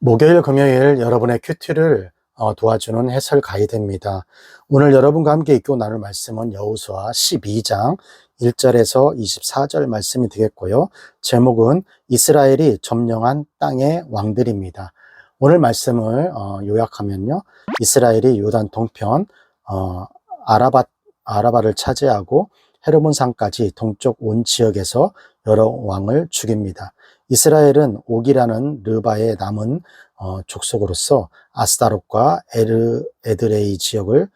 목요일, 금요일 여러분의 큐티를 도와주는 해설 가이드입니다. 오늘 여러분과 함께 읽고 나눌 말씀은 여호수아 12장 1절에서 24절 말씀이 되겠고요. 제목은 이스라엘이 점령한 땅의 왕들입니다. 오늘 말씀을 요약하면요. 이스라엘이 요단 동편 아라바를 차지하고 헤르몬 산까지 동쪽 온 지역에서 여러 왕을 죽입니다. 이스라엘은 옥이라는 르바의 남은 족속으로서 아스다롯과 에드레이 지역을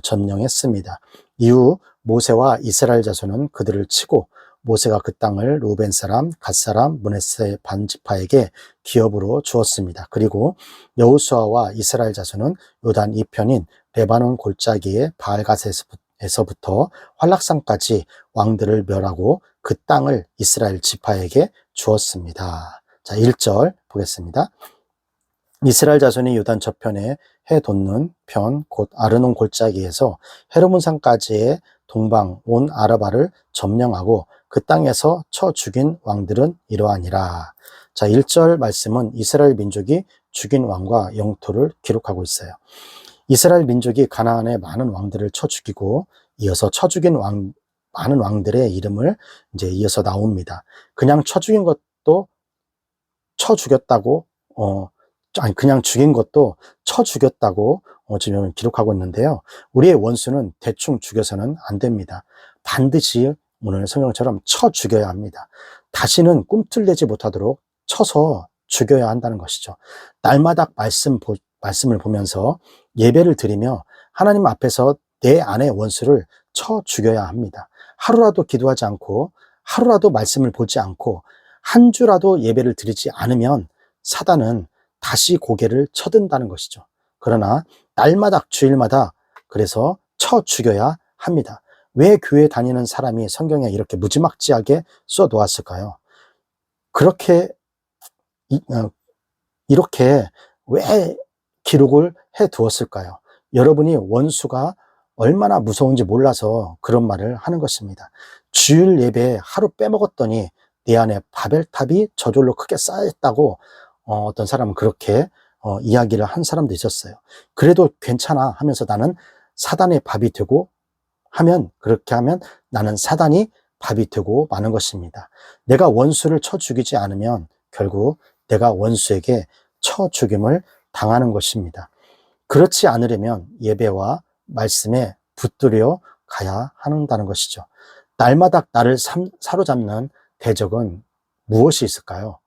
점령했습니다. 이후 모세와 이스라엘 자손은 그들을 치고 모세가 그 땅을 루벤 사람, 갓 사람, 므낫세 반지파에게 기업으로 주었습니다. 그리고 여호수아와 이스라엘 자손은 요단 이편인 레바논 골짜기의 바알갓에서부터 환락산까지 왕들을 멸하고 그 땅을 이스라엘 지파에게 주었습니다. 자, 1절 보겠습니다. 이스라엘 자손이 요단 저편에 해 돋는 편 곧 아르논 골짜기에서 헤르몬 산까지의 동방 온 아라바를 점령하고 그 땅에서 쳐 죽인 왕들은 이러하니라. 자, 1절 말씀은 이스라엘 민족이 죽인 왕과 영토를 기록하고 있어요. 이스라엘 민족이 가나안의 많은 왕들을 쳐 죽이고 이어서 쳐 죽인 많은 왕들의 이름을 이제 이어서 나옵니다. 그냥 쳐 죽인 것도 쳐 죽였다고 그냥 죽인 것도 쳐 죽였다고 지금 기록하고 있는데요. 우리의 원수는 대충 죽여서는 안 됩니다. 반드시 오늘 성경처럼 쳐 죽여야 합니다. 다시는 꿈틀대지 못하도록 쳐서 죽여야 한다는 것이죠. 날마다 말씀을 보면서 예배를 드리며 하나님 앞에서 내 안의 원수를 쳐 죽여야 합니다. 하루라도 기도하지 않고 하루라도 말씀을 보지 않고 한 주라도 예배를 드리지 않으면 사단은 다시 고개를 쳐든다는 것이죠. 그러나 날마다 주일마다 그래서 쳐 죽여야 합니다. 왜 교회 다니는 사람이 성경에 이렇게 무지막지하게 써 놓았을까요? 이렇게 왜 기록을 해 두었을까요? 여러분이 원수가 얼마나 무서운지 몰라서 그런 말을 하는 것입니다. 주일 예배에 하루 빼먹었더니 내 안에 바벨탑이 저절로 크게 쌓였다고 어떤 사람은 그렇게 이야기를 한 사람도 있었어요. 그래도 괜찮아 하면서 나는 사단의 밥이 되고 그렇게 하면 나는 사단이 밥이 되고 마는 것입니다. 내가 원수를 쳐 죽이지 않으면 결국 내가 원수에게 쳐 죽임을 당하는 것입니다. 그렇지 않으려면 예배와 말씀에 붙들려 가야 한다는 것이죠. 날마다 나를 사로잡는 대적은 무엇이 있을까요?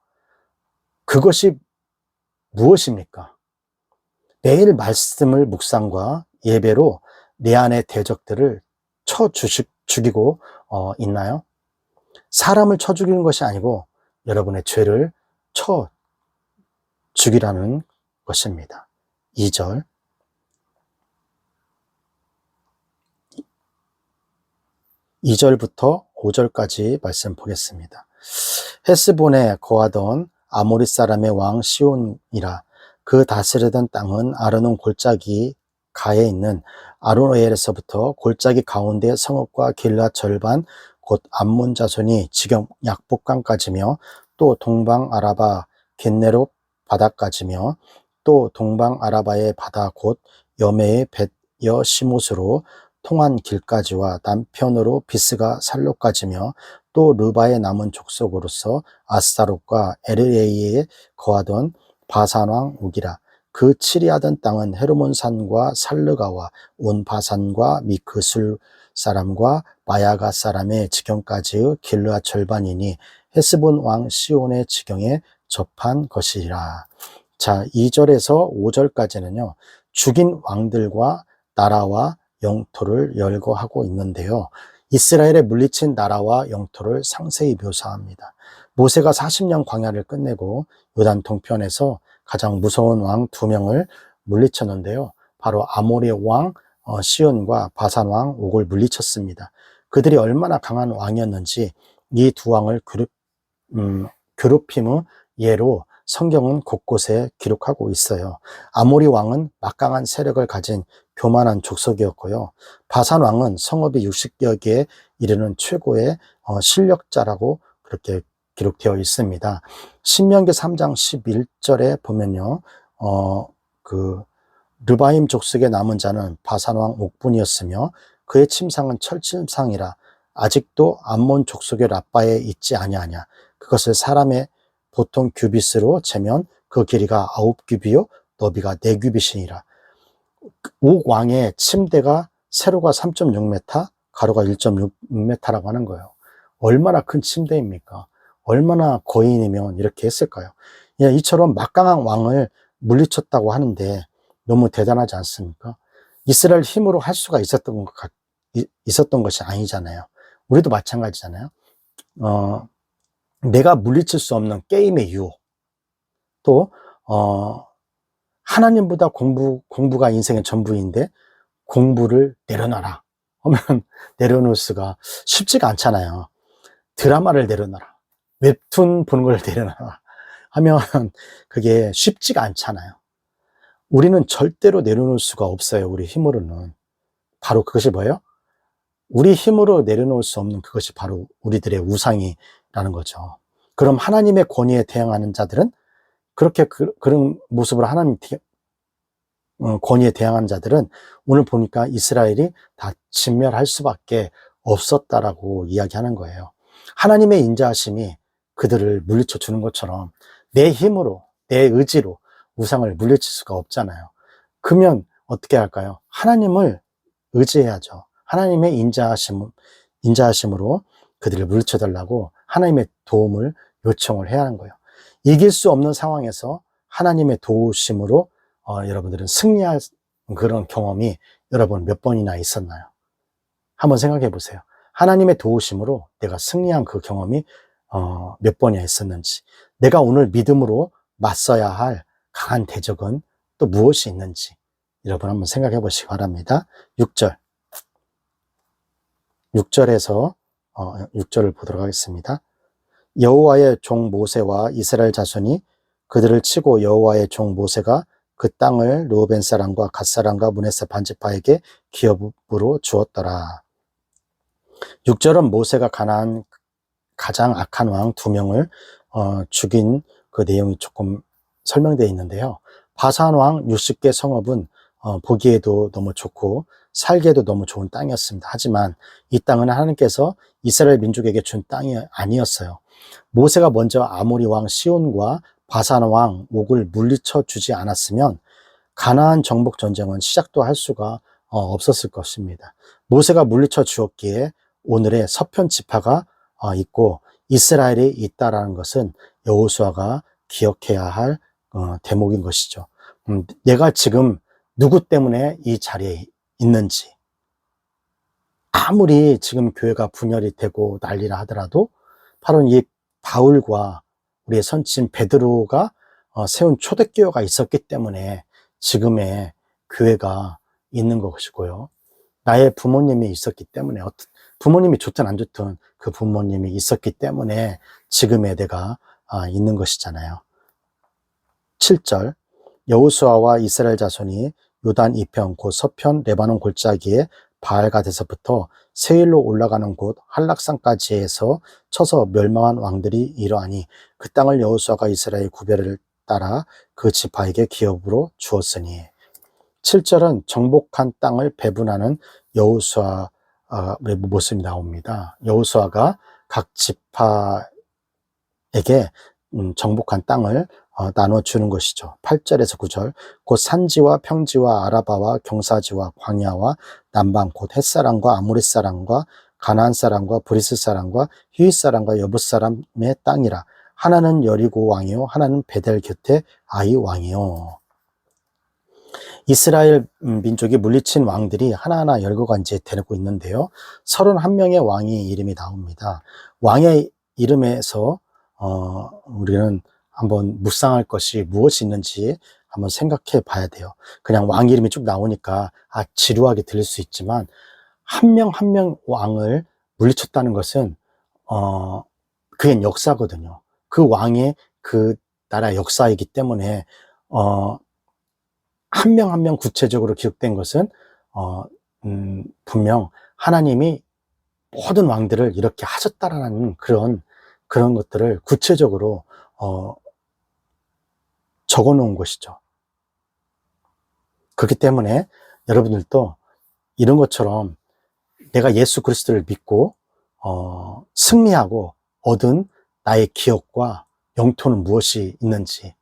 그것이 무엇입니까? 매일 말씀을 묵상과 예배로 내 안의 대적들을 쳐 죽이고 있나요? 사람을 쳐 죽이는 것이 아니고 여러분의 죄를 쳐 죽이라는 것입니다. 2절 2절부터 5절까지 말씀 보겠습니다. 헤스본에 거하던 아모리 사람의 왕 시온이라. 그 다스리던 땅은 아르논 골짜기 가에 있는 아로엘에서부터 골짜기 가운데 성읍과 길앗 절반 곧 암몬 자손이 지경 약복강까지며 또 동방 아라바 겟네롯 바다까지며 또 동방 아라바의 바다 곧 여메의 벳 여시못으로 통한 길까지와 남편으로 비스가 살로까지며 또 르바의 남은 족속으로서 아스타롯과 에르에이에 거하던 바산왕 옥이라. 그 치리하던 땅은 헤르몬 산과 살르가와 온 바산과 미크술 사람과 마야가 사람의 지경까지의 길르앗 절반이니 헤스본 왕 시온의 지경에 접한 것이라. 자, 2절에서 5절까지는요. 죽인 왕들과 나라와 영토를 열거하고 있는데요. 이스라엘에 물리친 나라와 영토를 상세히 묘사합니다. 모세가 40년 광야를 끝내고 요단 동편에서 가장 무서운 왕 2명을 물리쳤는데요. 바로 아모리 왕 시온과 바산 왕 옥을 물리쳤습니다. 그들이 얼마나 강한 왕이었는지 이 두 왕을 괴롭힘의 예로 성경은 곳곳에 기록하고 있어요. 아모리 왕은 막강한 세력을 가진 교만한 족속이었고요. 바산 왕은 성읍이 60여 개에 이르는 최고의 실력자라고 그렇게 기록되어 있습니다. 신명기 3장 11절에 보면요, 그 르바임 족속의 남은 자는 바산왕 옥분이었으며 그의 침상은 철침상이라 아직도 암몬 족속의 라빠에 있지 아니하냐. 그것을 사람의 보통 규빗으로 재면 그 길이가 9규빗이요 너비가 4규빗이니라. 옥 왕의 침대가 세로가 3.6m, 가로가 1.6m라고 하는 거예요. 얼마나 큰 침대입니까? 얼마나 거인이면 이렇게 했을까요? 예, 이처럼 막강한 왕을 물리쳤다고 하는데 너무 대단하지 않습니까? 이스라엘 힘으로 할 수가 있었던 것이 아니잖아요. 우리도 마찬가지잖아요. 내가 물리칠 수 없는 게임의 유혹, 또 하나님보다 공부가 인생의 전부인데 공부를 내려놔라 하면 내려놓을 수가 쉽지가 않잖아요. 드라마를 내려놔라, 웹툰 보는 걸 내려놔라 하면 그게 쉽지가 않잖아요. 우리는 절대로 내려놓을 수가 없어요. 우리 힘으로는. 바로 그것이 뭐예요? 우리 힘으로 내려놓을 수 없는 그것이 바로 우리들의 우상이라는 거죠. 그럼 하나님의 권위에 대항하는 자들은 그렇게 그런 모습으로 하나님 권위에 대항하는 자들은 오늘 보니까 이스라엘이 다 진멸할 수밖에 없었다라고 이야기하는 거예요. 하나님의 인자하심이 그들을 물리쳐 주는 것처럼 내 힘으로, 내 의지로 우상을 물리칠 수가 없잖아요. 그러면 어떻게 할까요? 하나님을 의지해야죠. 하나님의 인자하심으로 그들을 물리쳐 달라고 하나님의 도움을 요청을 해야 하는 거예요. 이길 수 없는 상황에서 하나님의 도우심으로 여러분들은 승리할 그런 경험이 여러분 몇 번이나 있었나요? 한번 생각해 보세요. 하나님의 도우심으로 내가 승리한 그 경험이 몇 번이나 있었는지, 내가 오늘 믿음으로 맞서야 할 강한 대적은 또 무엇이 있는지 여러분 한번 생각해 보시기 바랍니다. 6절에서 6절을 보도록 하겠습니다. 여호와의 종 모세와 이스라엘 자손이 그들을 치고 여호와의 종 모세가 그 땅을 르우벤 사람과 갓 사람과 므낫세 반지파에게 기업으로 주었더라. 6절은 모세가 가나안 가장 악한 왕 2명을 죽인 그 내용이 조금 설명되어 있는데요. 바산 왕 60개 성읍은 보기에도 너무 좋고 살기에도 너무 좋은 땅이었습니다. 하지만 이 땅은 하나님께서 이스라엘 민족에게 준 땅이 아니었어요. 모세가 먼저 아모리 왕 시온과 바산 왕 옥을 물리쳐 주지 않았으면 가나안 정복 전쟁은 시작도 할 수가 없었을 것입니다. 모세가 물리쳐 주었기에 오늘의 서편 지파가 있고 이스라엘이 있다라는 것은 여호수아가 기억해야 할 대목인 것이죠. 내가 지금 누구 때문에 이 자리에 있는지, 아무리 지금 교회가 분열이 되고 난리라 하더라도 바로 이 바울과 우리의 선친 베드로가 세운 초대교회가 있었기 때문에 지금의 교회가 있는 것이고요. 나의 부모님이 있었기 때문에, 부모님이 좋든 안 좋든 그 부모님이 있었기 때문에 지금의 내가 있는 것이잖아요. 7절, 여호수아와 이스라엘 자손이 요단 이편 곧 서편 레바논 골짜기에 바알갓에서부터 세일로 올라가는 곳 한락산까지 해서 쳐서 멸망한 왕들이 이러하니 그 땅을 여호수아가 이스라엘 구별을 따라 그 지파에게 기업으로 주었으니. 7절은 정복한 땅을 배분하는 여호수아의 모습이 나옵니다. 여호수아가 각 지파에게 정복한 땅을 나눠주는 것이죠. 8절에서 9절, 곧 산지와 평지와 아라바와 경사지와 광야와 남방 곧 헷사람과 아모리 사람과 가나안 사람과 브리스 사람과 히윗 사람과 여붓 사람의 땅이라. 하나는 여리고 왕이요 하나는 베델 곁에 아이 왕이요. 이스라엘 민족이 물리친 왕들이 하나하나 열거가 이제 되고 있는데요. 31명의 왕의 이름이 나옵니다. 왕의 이름에서 우리는 한번 묵상할 것이 무엇이 있는지 한번 생각해 봐야 돼요. 그냥 왕 이름이 쭉 나오니까 지루하게 들릴 수 있지만 한 명 한 명 왕을 물리쳤다는 것은 그게 역사거든요. 그 왕의 그 나라 역사이기 때문에 한 명 한 명 구체적으로 기록된 것은 분명 하나님이 모든 왕들을 이렇게 하셨다라는 그런 그런 것들을 구체적으로 적어 놓은 것이죠. 그렇기 때문에 여러분들도 이런 것처럼 내가 예수 그리스도를 믿고 승리하고 얻은 나의 기억과 영토는 무엇이 있는지,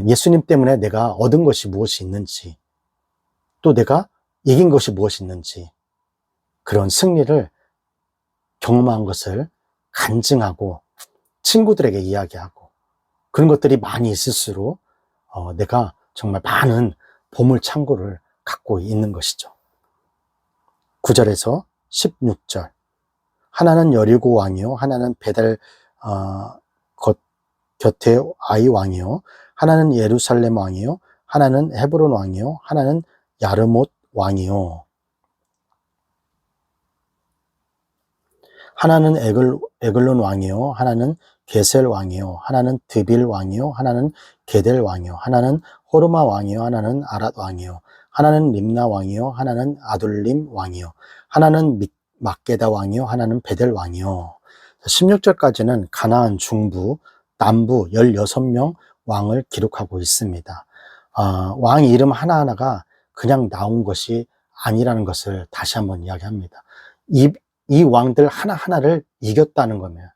예수님 때문에 내가 얻은 것이 무엇이 있는지, 또 내가 이긴 것이 무엇이 있는지, 그런 승리를 경험한 것을 간증하고 친구들에게 이야기하고, 그런 것들이 많이 있을수록 내가 정말 많은 보물창고를 갖고 있는 것이죠. 9절에서 16절, 하나는 여리고 왕이요, 하나는 베델 곁에 아이 왕이요, 하나는 예루살렘 왕이요, 하나는 헤브론 왕이요, 하나는 야르못 왕이요, 하나는 에글론 왕이요, 하나는 게셀 왕이요, 하나는 드빌 왕이요, 하나는 게델 왕이요, 하나는 호르마 왕이요, 하나는 아랏 왕이요, 하나는 림나 왕이요, 하나는 아둘림 왕이요, 하나는 막게다 왕이요, 하나는 베델 왕이요. 16절까지는 가나안 중부, 남부 16명 왕을 기록하고 있습니다. 왕 이름 하나하나가 그냥 나온 것이 아니라는 것을 다시 한번 이야기합니다. 이 왕들 하나하나를 이겼다는 거면,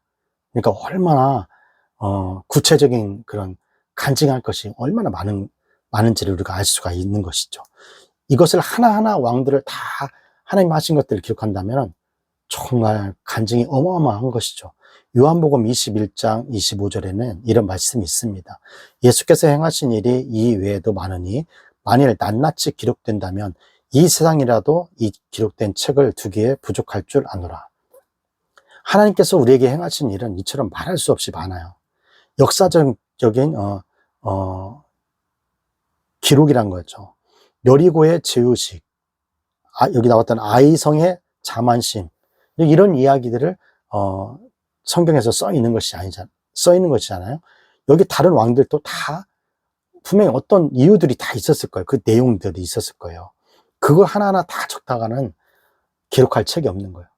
그러니까 얼마나 구체적인 그런 간증할 것이 얼마나 많은지를 우리가 알 수가 있는 것이죠. 이것을 하나하나 왕들을 다 하나님 하신 것들을 기록한다면 정말 간증이 어마어마한 것이죠. 요한복음 21장 25절에는 이런 말씀이 있습니다. 예수께서 행하신 일이 이 외에도 많으니 만일 낱낱이 기록된다면 이 세상이라도 이 기록된 책을 두기에 부족할 줄 아노라. 하나님께서 우리에게 행하신 일은 이처럼 말할 수 없이 많아요. 역사적인 기록이란 거죠. 여리고의 제후식, 여기 나왔던 아이성의 자만심, 이런 이야기들을 성경에서 써 있는 것이잖아요. 여기 다른 왕들도 다 분명히 어떤 이유들이 다 있었을 거예요. 그 내용들이 있었을 거예요. 그걸 하나하나 다 적다가는 기록할 책이 없는 거예요.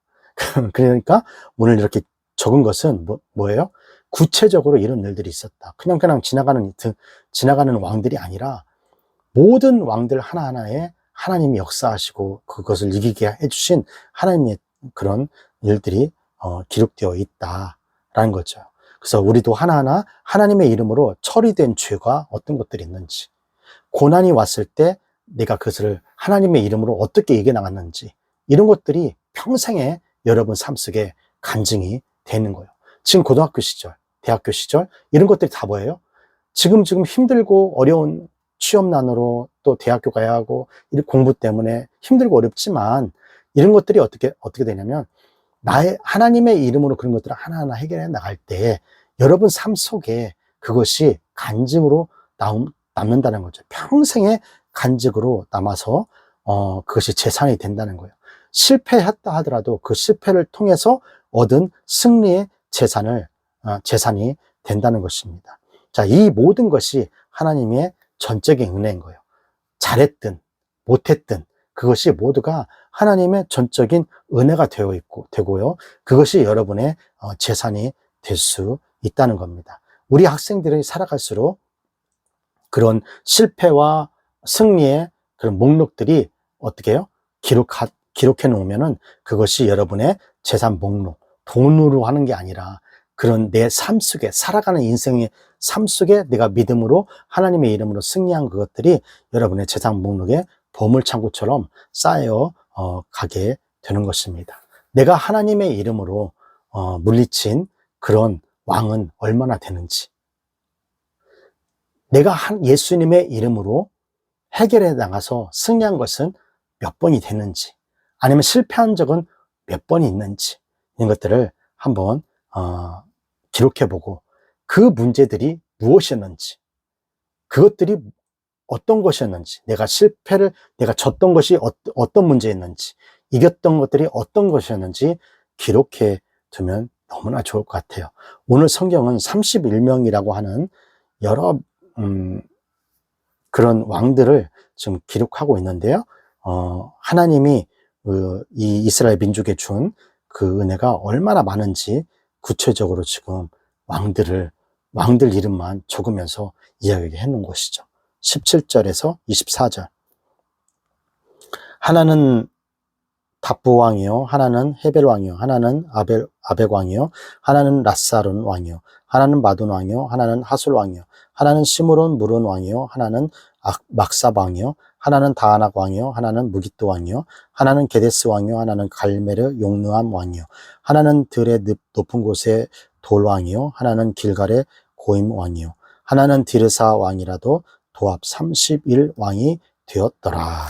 그러니까 오늘 이렇게 적은 것은 뭐예요? 구체적으로 이런 일들이 있었다. 그냥 지나가는 왕들이 아니라 모든 왕들 하나하나에 하나님이 역사하시고 그것을 이기게 해주신 하나님의 그런 일들이 기록되어 있다라는 거죠. 그래서 우리도 하나하나 하나님의 이름으로 처리된 죄가 어떤 것들이 있는지, 고난이 왔을 때 내가 그것을 하나님의 이름으로 어떻게 이겨나갔는지, 이런 것들이 평생에 여러분 삶 속에 간증이 되는 거예요. 지금 고등학교 시절, 대학교 시절, 이런 것들이 다 뭐예요? 지금 힘들고 어려운 취업난으로 또 대학교 가야 하고 이 공부 때문에 힘들고 어렵지만, 이런 것들이 어떻게 되냐면 하나님의 이름으로 그런 것들을 하나하나 해결해 나갈 때 여러분 삶 속에 그것이 간증으로 남는다는 거죠. 평생의 간증으로 남아서 그것이 재산이 된다는 거예요. 실패했다 하더라도 그 실패를 통해서 얻은 승리의 재산이 된다는 것입니다. 자, 이 모든 것이 하나님의 전적인 은혜인 거예요. 잘했든 못했든 그것이 모두가 하나님의 전적인 은혜가 되고요. 그것이 여러분의 재산이 될 수 있다는 겁니다. 우리 학생들이 살아갈수록 그런 실패와 승리의 그런 목록들이 어떻게 해요? 기록해 놓으면은 그것이 여러분의 재산 목록, 돈으로 하는 게 아니라 그런 내 삶 속에, 살아가는 인생의 삶 속에 내가 믿음으로 하나님의 이름으로 승리한 그것들이 여러분의 재산 목록에 보물창고처럼 쌓여 가게 되는 것입니다. 내가 하나님의 이름으로 물리친 그런 왕은 얼마나 되는지, 내가 예수님의 이름으로 해결해 나가서 승리한 것은 몇 번이 됐는지, 아니면 실패한 적은 몇 번이 있는지, 이런 것들을 한번 기록해보고 그 문제들이 무엇이었는지, 그것들이 어떤 것이었는지, 내가 졌던 것이 어떤 문제였는지, 이겼던 것들이 어떤 것이었는지 기록해 두면 너무나 좋을 것 같아요. 오늘 성경은 31명이라고 하는 여러 그런 왕들을 지금 기록하고 있는데요. 하나님이 이 이스라엘 민족에 준 그 은혜가 얼마나 많은지 구체적으로 지금 왕들 이름만 적으면서 이야기해 놓은 것이죠. 17절에서 24절. 하나는 답부 왕이요, 하나는 헤벨 왕이요, 하나는 아벡 왕이요, 하나는 라사론 왕이요, 하나는 마돈 왕이요, 하나는 하술 왕이요, 하나는 시므론 무론 왕이요, 하나는 막삽 왕이요, 하나는 다아낙 왕이요, 하나는 무깃도 왕이요, 하나는 게데스 왕이요, 하나는 갈메르 용르암 왕이요, 하나는 들의 높은 곳의 돌 왕이요, 하나는 길갈의 고임 왕이요, 하나는 디르사 왕이라도 도합 30일 왕이 되었더라.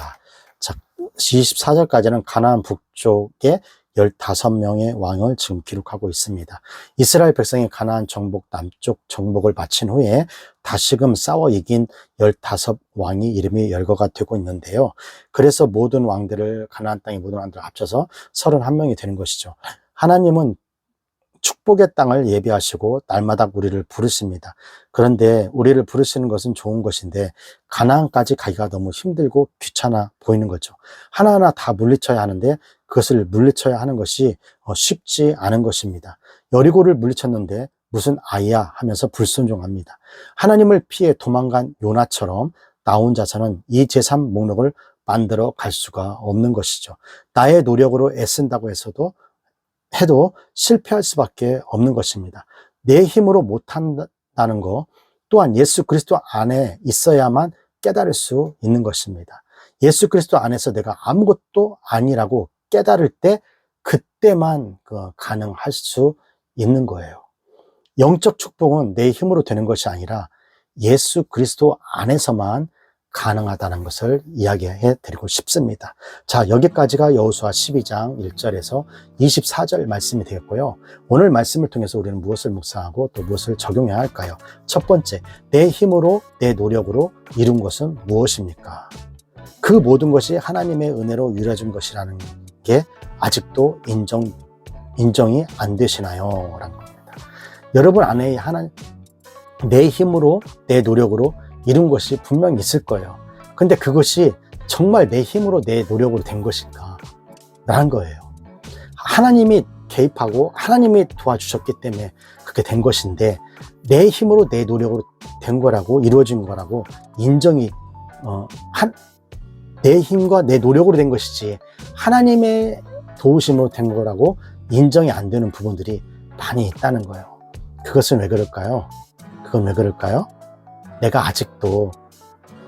자, 24절까지는 가나안 북쪽에 15명의 왕을 지금 기록하고 있습니다. 이스라엘 백성이 가나안 정복 남쪽 정복을 마친 후에 다시금 싸워 이긴 15왕이 이름이 열거가 되고 있는데요. 그래서 모든 왕들을, 가나안 땅의 모든 왕들을 합쳐서 31명이 되는 것이죠. 하나님은 축복의 땅을 예비하시고 날마다 우리를 부르십니다. 그런데 우리를 부르시는 것은 좋은 것인데 가나안까지 가기가 너무 힘들고 귀찮아 보이는 거죠. 하나하나 다 물리쳐야 하는데 그것을 물리쳐야 하는 것이 쉽지 않은 것입니다. 여리고를 물리쳤는데 무슨 아이야 하면서 불순종합니다. 하나님을 피해 도망간 요나처럼 나 혼자서는 이 제3 목록을 만들어 갈 수가 없는 것이죠. 나의 노력으로 애쓴다고 해도 실패할 수밖에 없는 것입니다. 내 힘으로 못한다는 것 또한 예수 그리스도 안에 있어야만 깨달을 수 있는 것입니다. 예수 그리스도 안에서 내가 아무것도 아니라고 깨달을 때 그때만 가능할 수 있는 거예요. 영적 축복은 내 힘으로 되는 것이 아니라 예수 그리스도 안에서만 가능하다는 것을 이야기해 드리고 싶습니다. 자, 여기까지가 여호수아 12장 1절에서 24절 말씀이 되었고요. 오늘 말씀을 통해서 우리는 무엇을 묵상하고 또 무엇을 적용해야 할까요? 첫 번째, 내 힘으로 내 노력으로 이룬 것은 무엇입니까? 그 모든 것이 하나님의 은혜로 이루어진 것이라는 게 아직도 인정이 안 되시나요? 라는 겁니다. 여러분 안에 내 힘으로 내 노력으로 이룬 것이 분명히 있을 거예요. 근데 그것이 정말 내 힘으로 내 노력으로 된 것인가? 라는 거예요. 하나님이 개입하고 하나님이 도와주셨기 때문에 그렇게 된 것인데 내 힘으로 내 노력으로 된 거라고, 이루어진 거라고 인정이 내 힘과 내 노력으로 된 것이지 하나님의 도우심으로 된 거라고 인정이 안 되는 부분들이 많이 있다는 거예요. 그것은 왜 그럴까요? 그건 왜 그럴까요? 내가 아직도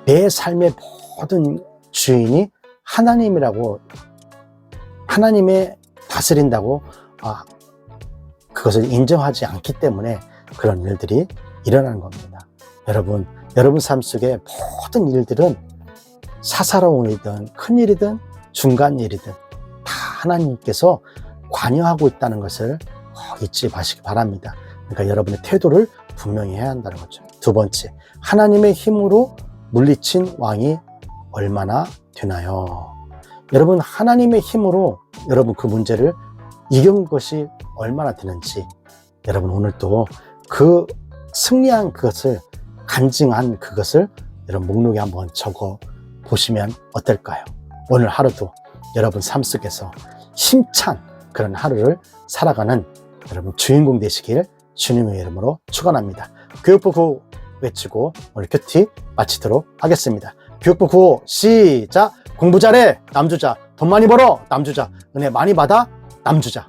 내 삶의 모든 주인이 하나님이라고, 하나님의 다스린다고 그것을 인정하지 않기 때문에 그런 일들이 일어나는 겁니다. 여러분 삶 속의 모든 일들은 사사로운 일이든 큰 일이든 중간 일이든 다 하나님께서 관여하고 있다는 것을 잊지 마시기 바랍니다. 그러니까 여러분의 태도를 분명히 해야 한다는 거죠. 두 번째, 하나님의 힘으로 물리친 왕이 얼마나 되나요? 여러분, 하나님의 힘으로 여러분 그 문제를 이긴 것이 얼마나 되는지 여러분 오늘 또 그 승리한 그것을, 간증한 그것을 여러분 목록에 한번 적어 보시면 어떨까요? 오늘 하루도 여러분 삶 속에서 힘찬 그런 하루를 살아가는 여러분 주인공 되시길 주님의 이름으로 축원합니다. 교육부 구호 외치고 오늘 큐티 마치도록 하겠습니다. 교육부 구호 시작! 공부 잘해 남주자, 돈 많이 벌어 남주자, 은혜 많이 받아 남주자.